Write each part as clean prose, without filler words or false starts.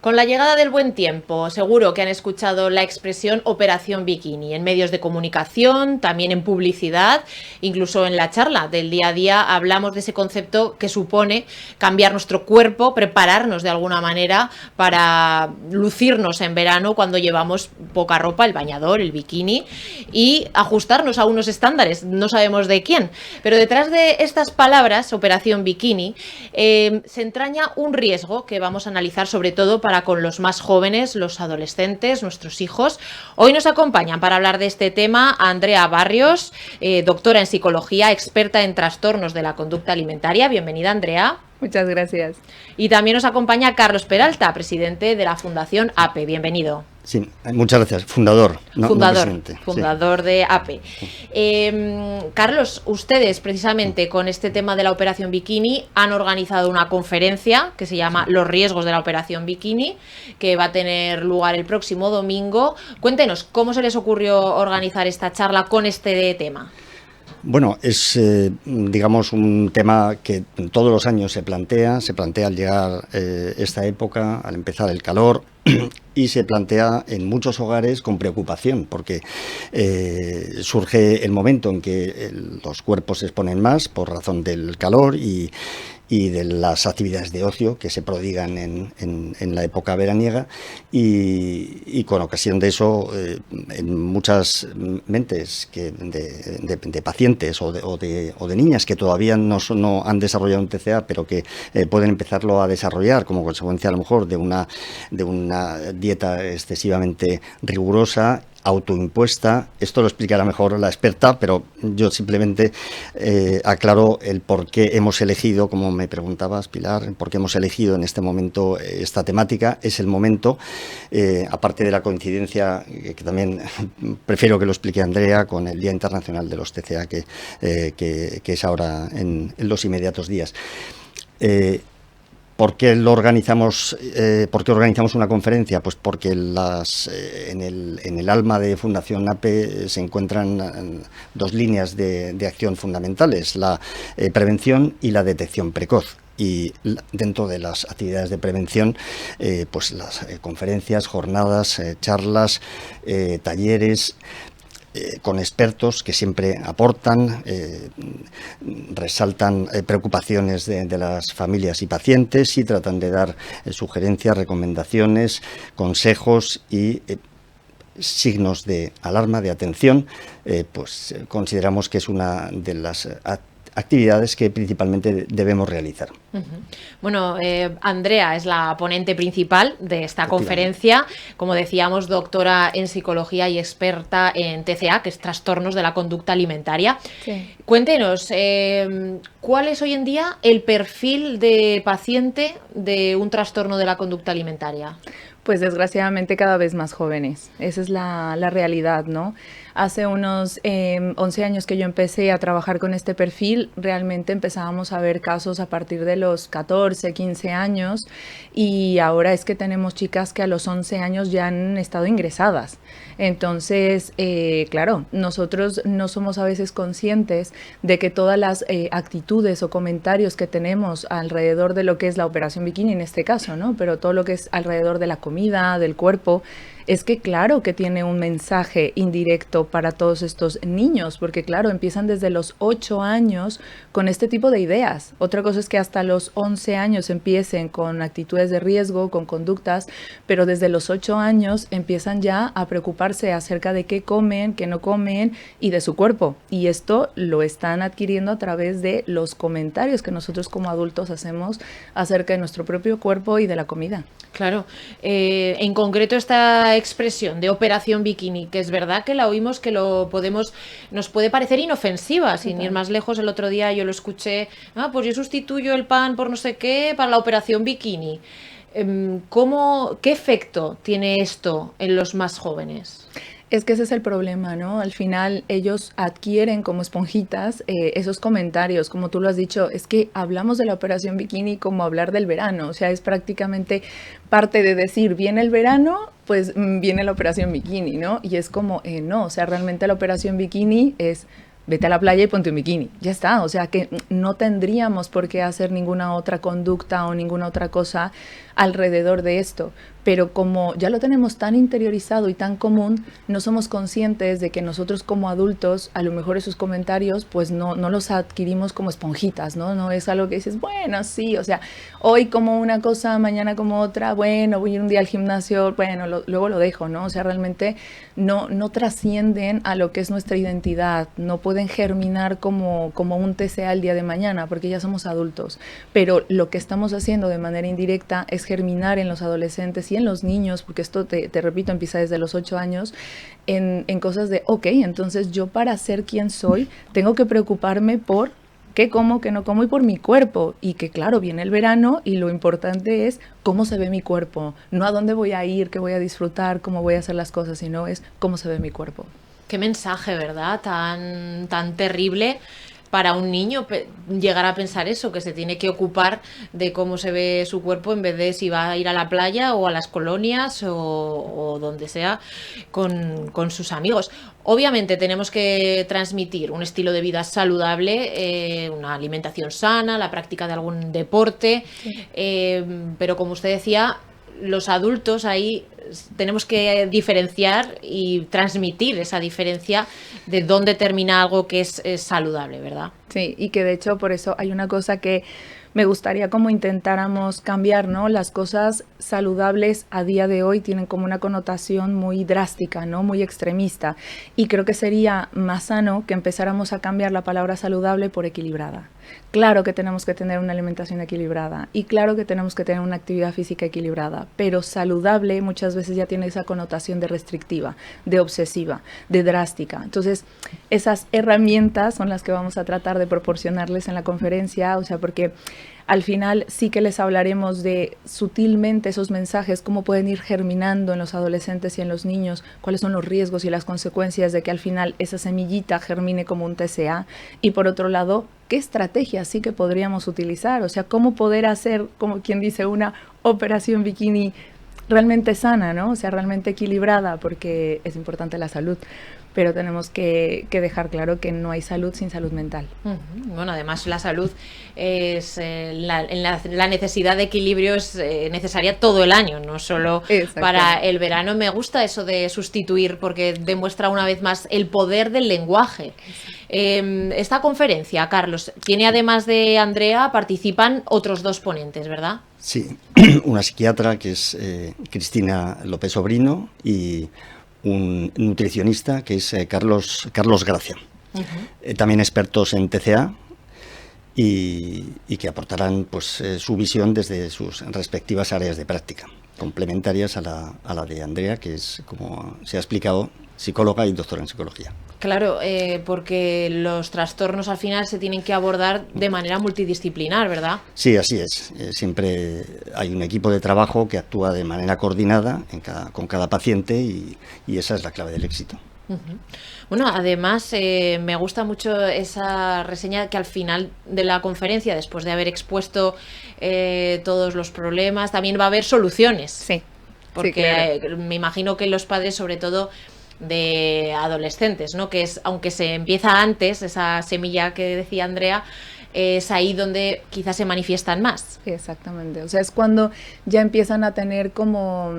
Con la llegada del buen tiempo, seguro que han escuchado la expresión Operación Bikini en medios de comunicación, también en publicidad, incluso en la charla del día a día hablamos de ese concepto que supone cambiar nuestro cuerpo, prepararnos de alguna manera para lucirnos en verano cuando llevamos poca ropa, el bañador, el bikini, y ajustarnos a unos estándares, no sabemos de quién. Pero detrás de estas palabras, Operación Bikini, se entraña un riesgo que vamos a analizar sobre todo para con los más jóvenes, los adolescentes, nuestros hijos. Hoy nos acompañan para hablar de este tema Andrea Barrios, doctora en psicología, experta en trastornos de la conducta alimentaria. Bienvenida, Andrea. Muchas gracias. Y también nos acompaña Carlos Peralta, presidente de la Fundación APE. Bienvenido. Sí, muchas gracias. Fundador. Fundador de APE. Carlos, ustedes precisamente con este tema de la Operación Bikini han organizado una conferencia que se llama Los riesgos de la Operación Bikini, que va a tener lugar el próximo domingo. Cuéntenos, ¿cómo se les ocurrió organizar esta charla con este tema? Bueno, es, digamos, un tema que todos los años se plantea al llegar esta época, al empezar el calor, y se plantea en muchos hogares con preocupación, porque surge el momento en que los cuerpos se exponen más por razón del calor y de las actividades de ocio que se prodigan en la época veraniega y con ocasión de eso en muchas mentes de pacientes o de niñas que todavía no han desarrollado un TCA pero que pueden empezarlo a desarrollar como consecuencia a lo mejor de una dieta excesivamente rigurosa, autoimpuesta. Esto lo explicará mejor la experta, pero yo simplemente aclaro el por qué hemos elegido, como me preguntabas, Pilar, por qué hemos elegido en este momento esta temática. Es el momento, aparte de la coincidencia, que también prefiero que lo explique Andrea, con el Día Internacional de los TCA, que es ahora en los inmediatos días. ¿Por qué organizamos una conferencia? Pues porque en el alma de Fundación APE se encuentran dos líneas de acción fundamentales, la prevención y la detección precoz. Y dentro de las actividades de prevención, pues las conferencias, jornadas, charlas, talleres, con expertos que siempre aportan, resaltan preocupaciones de las familias y pacientes y tratan de dar sugerencias, recomendaciones, consejos y signos de alarma, de atención. Pues consideramos que es una de las actividades que principalmente debemos realizar. Bueno, Andrea es la ponente principal de esta conferencia, como decíamos, doctora en psicología y experta en TCA, que es trastornos de la conducta alimentaria. Sí. Cuéntenos, ¿cuál es hoy en día el perfil de paciente de un trastorno de la conducta alimentaria? Pues desgraciadamente cada vez más jóvenes, esa es la realidad, ¿no? Hace unos 11 años que yo empecé a trabajar con este perfil, realmente empezábamos a ver casos a partir de los 14, 15 años y ahora es que tenemos chicas que a los 11 años ya han estado ingresadas. Entonces, claro, nosotros no somos a veces conscientes de que todas las actitudes o comentarios que tenemos alrededor de lo que es la Operación Bikini en este caso, ¿no? Pero todo lo que es alrededor de la comida, del cuerpo, es que claro que tiene un mensaje indirecto para todos estos niños, porque claro, empiezan desde los 8 años con este tipo de ideas. Otra cosa es que hasta los 11 años empiecen con actitudes de riesgo, con conductas, pero desde los 8 años empiezan ya a preocuparse acerca de qué comen, qué no comen y de su cuerpo. Y esto lo están adquiriendo a través de los comentarios que nosotros como adultos hacemos acerca de nuestro propio cuerpo y de la comida. Claro, en concreto esta expresión de Operación Bikini, que es verdad que la oímos, que nos puede parecer inofensiva, sin ir más lejos. El otro día yo lo escuché, pues yo sustituyo el pan por no sé qué para la Operación Bikini. ¿Qué efecto tiene esto en los más jóvenes? Es que ese es el problema, ¿no? Al final ellos adquieren como esponjitas esos comentarios, como tú lo has dicho, es que hablamos de la Operación Bikini como hablar del verano, o sea, es prácticamente parte de decir, viene el verano, pues viene la Operación Bikini, ¿no? Y es como, no, o sea, realmente la Operación Bikini es vete a la playa y ponte un bikini, ya está, o sea que no tendríamos por qué hacer ninguna otra conducta o ninguna otra cosa alrededor de esto, pero como ya lo tenemos tan interiorizado y tan común, no somos conscientes de que nosotros como adultos, a lo mejor esos comentarios, pues no los adquirimos como esponjitas, ¿no? No es algo que dices, bueno, sí, o sea, hoy como una cosa, mañana como otra, bueno, voy a ir un día al gimnasio, bueno, luego lo dejo, ¿no? O sea, realmente no trascienden a lo que es nuestra identidad, no pueden germinar como un TCA el día de mañana, porque ya somos adultos, pero lo que estamos haciendo de manera indirecta es germinar en los adolescentes y en los niños, porque esto, te repito, empieza desde los 8 años, en cosas de, ok, entonces yo para ser quien soy, tengo que preocuparme por qué como, qué no como y por mi cuerpo. Y que claro, viene el verano y lo importante es cómo se ve mi cuerpo, no a dónde voy a ir, qué voy a disfrutar, cómo voy a hacer las cosas, sino es cómo se ve mi cuerpo. Qué mensaje, ¿verdad? Tan terrible para un niño llegar a pensar eso, que se tiene que ocupar de cómo se ve su cuerpo en vez de si va a ir a la playa o a las colonias o donde sea con sus amigos. Obviamente tenemos que transmitir un estilo de vida saludable, una alimentación sana, la práctica de algún deporte, sí. Pero como usted decía, los adultos ahí tenemos que diferenciar y transmitir esa diferencia de dónde termina algo que es saludable, ¿verdad? Sí, y que de hecho por eso hay una cosa que me gustaría como intentáramos cambiar, ¿no? Las cosas saludables a día de hoy tienen como una connotación muy drástica, ¿no? Muy extremista. Y creo que sería más sano que empezáramos a cambiar la palabra saludable por equilibrada. Claro que tenemos que tener una alimentación equilibrada y claro que tenemos que tener una actividad física equilibrada, pero saludable muchas veces ya tiene esa connotación de restrictiva, de obsesiva, de drástica. Entonces, esas herramientas son las que vamos a tratar de proporcionarles en la conferencia, o sea, porque al final sí que les hablaremos de sutilmente esos mensajes, cómo pueden ir germinando en los adolescentes y en los niños, cuáles son los riesgos y las consecuencias de que al final esa semillita germine como un TCA. Y por otro lado, ¿qué estrategias sí que podríamos utilizar? O sea, cómo poder hacer, como quien dice, una operación bikini realmente sana, ¿no? O sea, realmente equilibrada, porque es importante la salud. Pero tenemos que dejar claro que no hay salud sin salud mental. Bueno, además la salud es la necesidad de equilibrio es necesaria todo el año, no solo para el verano. Me gusta eso de sustituir porque demuestra una vez más el poder del lenguaje. Esta conferencia, Carlos, tiene además de Andrea, participan otros 2 ponentes, ¿verdad? Sí, una psiquiatra que es Cristina López Sobrino y un nutricionista que es Carlos Gracia. También expertos en TCA y que aportarán pues su visión desde sus respectivas áreas de práctica, complementarias a la de Andrea, que es, como se ha explicado, psicóloga y doctora en psicología. Claro, porque los trastornos al final se tienen que abordar de manera multidisciplinar, ¿verdad? Sí, así es. Siempre hay un equipo de trabajo que actúa de manera coordinada con cada paciente y esa es la clave del éxito. Bueno, además me gusta mucho esa reseña que al final de la conferencia, después de haber expuesto todos los problemas, también va a haber soluciones. Sí. Porque sí, claro. Me imagino que los padres, sobre todo de adolescentes, ¿no? Que es, aunque se empieza antes, esa semilla que decía Andrea, es ahí donde quizás se manifiestan más. Sí, exactamente. O sea, es cuando ya empiezan a tener como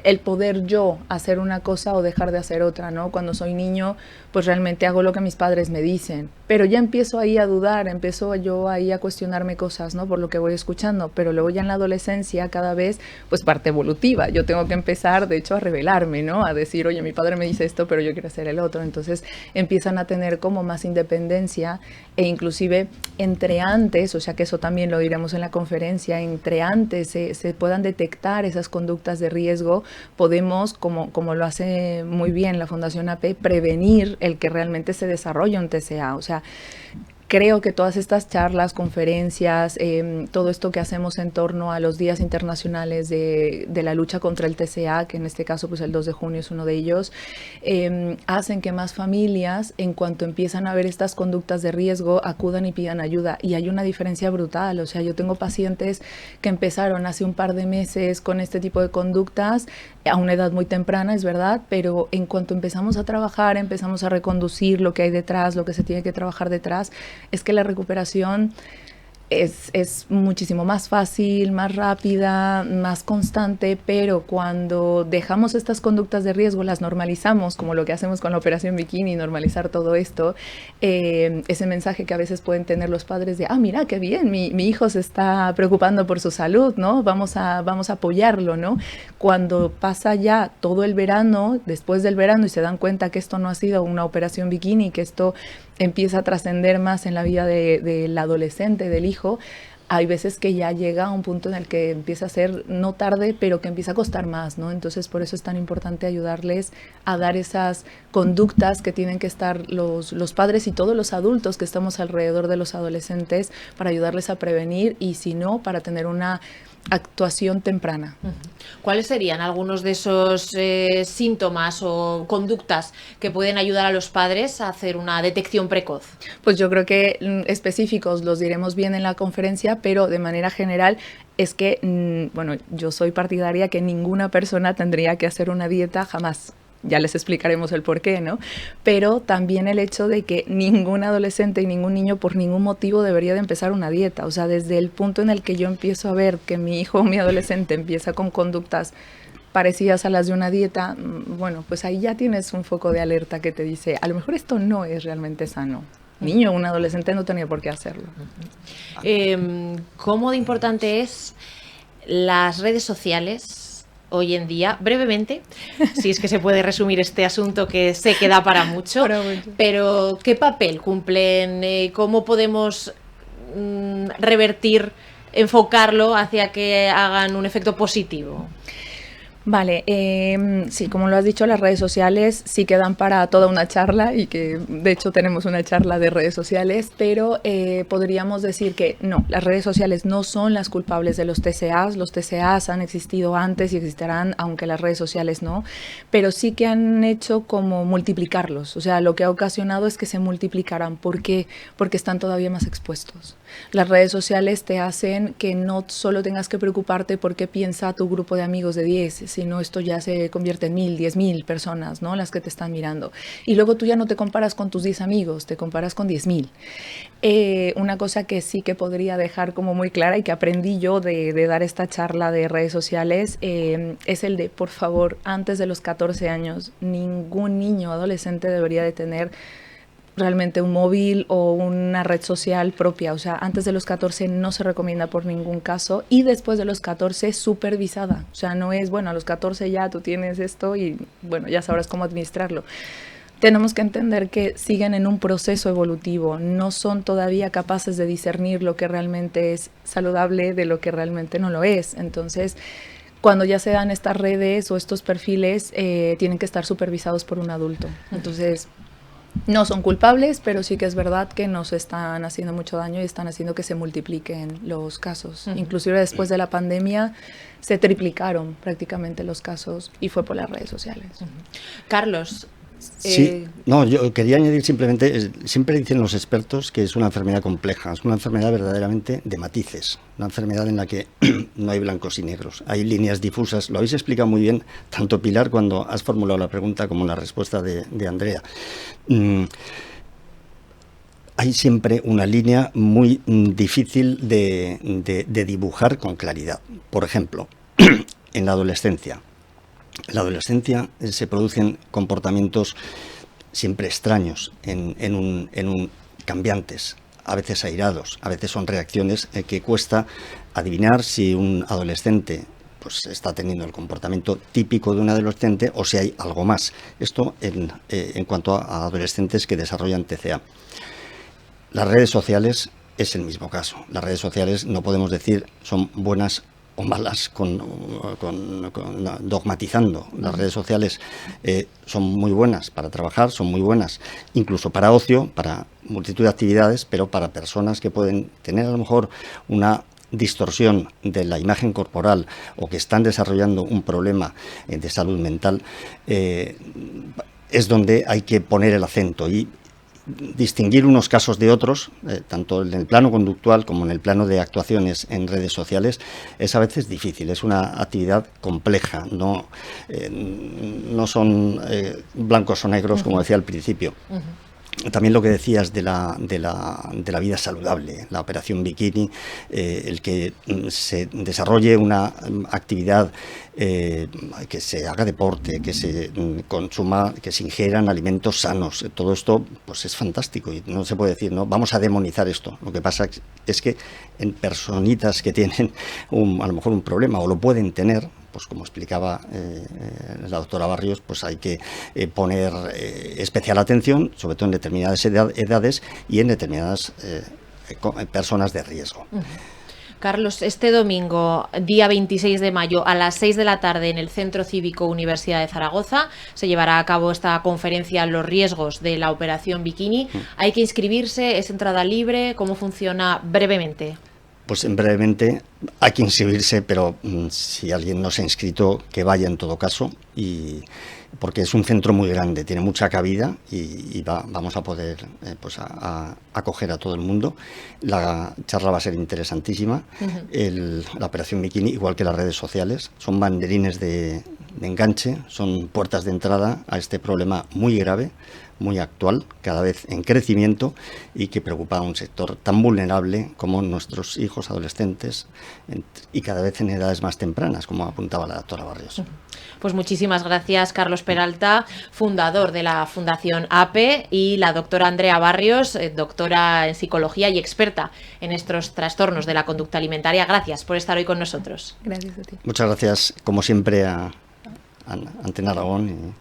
el poder yo hacer una cosa o dejar de hacer otra, ¿no? Cuando soy niño, pues realmente hago lo que mis padres me dicen, pero ya empiezo ahí a dudar, empiezo yo ahí a cuestionarme cosas, ¿no? Por lo que voy escuchando, pero luego ya en la adolescencia cada vez, pues parte evolutiva, yo tengo que empezar, de hecho, a rebelarme, ¿no? A decir, oye, mi padre me dice esto, pero yo quiero hacer el otro, entonces empiezan a tener como más independencia e inclusive entre antes, o sea que eso también lo diremos en la conferencia, entre antes se puedan detectar esas conductas de riesgo, podemos, como lo hace muy bien la Fundación AP, prevenir el que realmente se desarrolle un TCA. O sea, creo que todas estas charlas, conferencias, todo esto que hacemos en torno a los días internacionales de la lucha contra el TCA, que en este caso pues el 2 de junio es uno de ellos, hacen que más familias, en cuanto empiezan a ver estas conductas de riesgo, acudan y pidan ayuda. Y hay una diferencia brutal. O sea, yo tengo pacientes que empezaron hace un par de meses con este tipo de conductas, a una edad muy temprana, es verdad, pero en cuanto empezamos a trabajar, empezamos a reconducir lo que hay detrás, lo que se tiene que trabajar detrás, es que la recuperación es muchísimo más fácil, más rápida, más constante, pero cuando dejamos estas conductas de riesgo, las normalizamos, como lo que hacemos con la Operación Bikini, normalizar todo esto, ese mensaje que a veces pueden tener los padres de, mira, qué bien, mi hijo se está preocupando por su salud, ¿no? Vamos a apoyarlo, ¿no? Cuando pasa ya todo el verano, después del verano, y se dan cuenta que esto no ha sido una Operación Bikini, que esto empieza a trascender más en la vida del adolescente, del hijo, hay veces que ya llega a un punto en el que empieza a ser no tarde, pero que empieza a costar más, ¿no? Entonces, por eso es tan importante ayudarles a dar esas conductas que tienen que estar los padres y todos los adultos que estamos alrededor de los adolescentes para ayudarles a prevenir y, si no, para tener una actuación temprana. ¿Cuáles serían algunos de esos síntomas o conductas que pueden ayudar a los padres a hacer una detección precoz? Pues yo creo que específicos los diremos bien en la conferencia, pero de manera general es que, bueno, yo soy partidaria que ninguna persona tendría que hacer una dieta jamás. Ya les explicaremos el por qué, ¿no? Pero también el hecho de que ningún adolescente y ningún niño por ningún motivo debería de empezar una dieta. O sea, desde el punto en el que yo empiezo a ver que mi hijo o mi adolescente empieza con conductas parecidas a las de una dieta, bueno, pues ahí ya tienes un foco de alerta que te dice, a lo mejor esto no es realmente sano. Niño o un adolescente no tenía por qué hacerlo. ¿Cómo de importante es las redes sociales hoy en día? Brevemente, si es que se puede resumir este asunto que sé que da para mucho, pero ¿qué papel cumplen? ¿Cómo podemos revertir, enfocarlo hacia que hagan un efecto positivo? Vale, sí, como lo has dicho, las redes sociales sí que dan para toda una charla y que de hecho tenemos una charla de redes sociales, pero podríamos decir que no, las redes sociales no son las culpables de los TCAs. Los TCAs han existido antes y existirán, aunque las redes sociales no, pero sí que han hecho como multiplicarlos. O sea, lo que ha ocasionado es que se multiplicaran. ¿Por qué? Porque están todavía más expuestos. Las redes sociales te hacen que no solo tengas que preocuparte por qué piensa tu grupo de amigos de 10, sino esto ya se convierte en 1000, 10.000 personas, ¿no? Las que te están mirando. Y luego tú ya no te comparas con tus 10 amigos, te comparas con 10.000. Una cosa que sí que podría dejar como muy clara y que aprendí yo de dar esta charla de redes sociales es el de, por favor, antes de los 14 años, ningún niño o adolescente debería de tener realmente un móvil o una red social propia. O sea, antes de los 14 no se recomienda por ningún caso, y después de los 14 supervisada. O sea, no es, bueno, a los 14 ya tú tienes esto y, bueno, ya sabrás cómo administrarlo. Tenemos que entender que siguen en un proceso evolutivo, no son todavía capaces de discernir lo que realmente es saludable de lo que realmente no lo es. Entonces, cuando ya se dan estas redes o estos perfiles, tienen que estar supervisados por un adulto. Entonces, no son culpables, pero sí que es verdad que nos están haciendo mucho daño y están haciendo que se multipliquen los casos. Inclusive después de la pandemia se triplicaron prácticamente los casos y fue por las redes sociales. Carlos. Sí, no, yo quería añadir simplemente, siempre dicen los expertos que es una enfermedad compleja, es una enfermedad verdaderamente de matices, una enfermedad en la que no hay blancos y negros, hay líneas difusas. Lo habéis explicado muy bien, tanto Pilar cuando has formulado la pregunta como la respuesta de Andrea. Hay siempre una línea muy difícil de dibujar con claridad. Por ejemplo, en la adolescencia. En la adolescencia se producen comportamientos siempre extraños, cambiantes, a veces airados, a veces son reacciones que cuesta adivinar si un adolescente pues está teniendo el comportamiento típico de un adolescente o si hay algo más. Esto en cuanto a adolescentes que desarrollan TCA. Las redes sociales es el mismo caso. Las redes sociales no podemos decir son buenas o malas dogmatizando. Las redes sociales son muy buenas para trabajar, son muy buenas incluso para ocio, para multitud de actividades, pero para personas que pueden tener a lo mejor una distorsión de la imagen corporal o que están desarrollando un problema de salud mental, es donde hay que poner el acento y distinguir unos casos de otros, tanto en el plano conductual como en el plano de actuaciones en redes sociales, es a veces difícil, es una actividad compleja, no son blancos o negros, como decía al principio. también lo que decías de la vida saludable, la operación bikini, el que se desarrolle una actividad, que se haga deporte, que se consuma, que se ingieran alimentos sanos, todo esto pues es fantástico y no se puede decir, no, vamos a demonizar esto. Lo que pasa es que en personitas que tienen a lo mejor un problema o lo pueden tener, pues como explicaba la doctora Barrios, pues hay que poner especial atención, sobre todo en determinadas edades y en determinadas personas de riesgo. Carlos, este domingo, día 26 de mayo, a las 6 de la tarde, en el Centro Cívico Universidad de Zaragoza, se llevará a cabo esta conferencia, Los riesgos de la operación bikini. ¿Hay que inscribirse? ¿Es entrada libre? ¿Cómo funciona brevemente? Pues brevemente hay que inscribirse, pero si alguien no se ha inscrito, que vaya en todo caso, porque es un centro muy grande, tiene mucha cabida y vamos a poder pues a acoger a todo el mundo. La charla va a ser interesantísima. La operación bikini, igual que las redes sociales, son banderines de enganche, son puertas de entrada a este problema muy grave, muy actual, cada vez en crecimiento y que preocupa a un sector tan vulnerable como nuestros hijos adolescentes y cada vez en edades más tempranas, como apuntaba la doctora Barrios. Pues muchísimas gracias, Carlos Peralta, fundador de la Fundación APE, y la doctora Andrea Barrios, doctora en psicología y experta en estos trastornos de la conducta alimentaria. Gracias por estar hoy con nosotros. Gracias a ti. Muchas gracias, como siempre, a Antena Aragón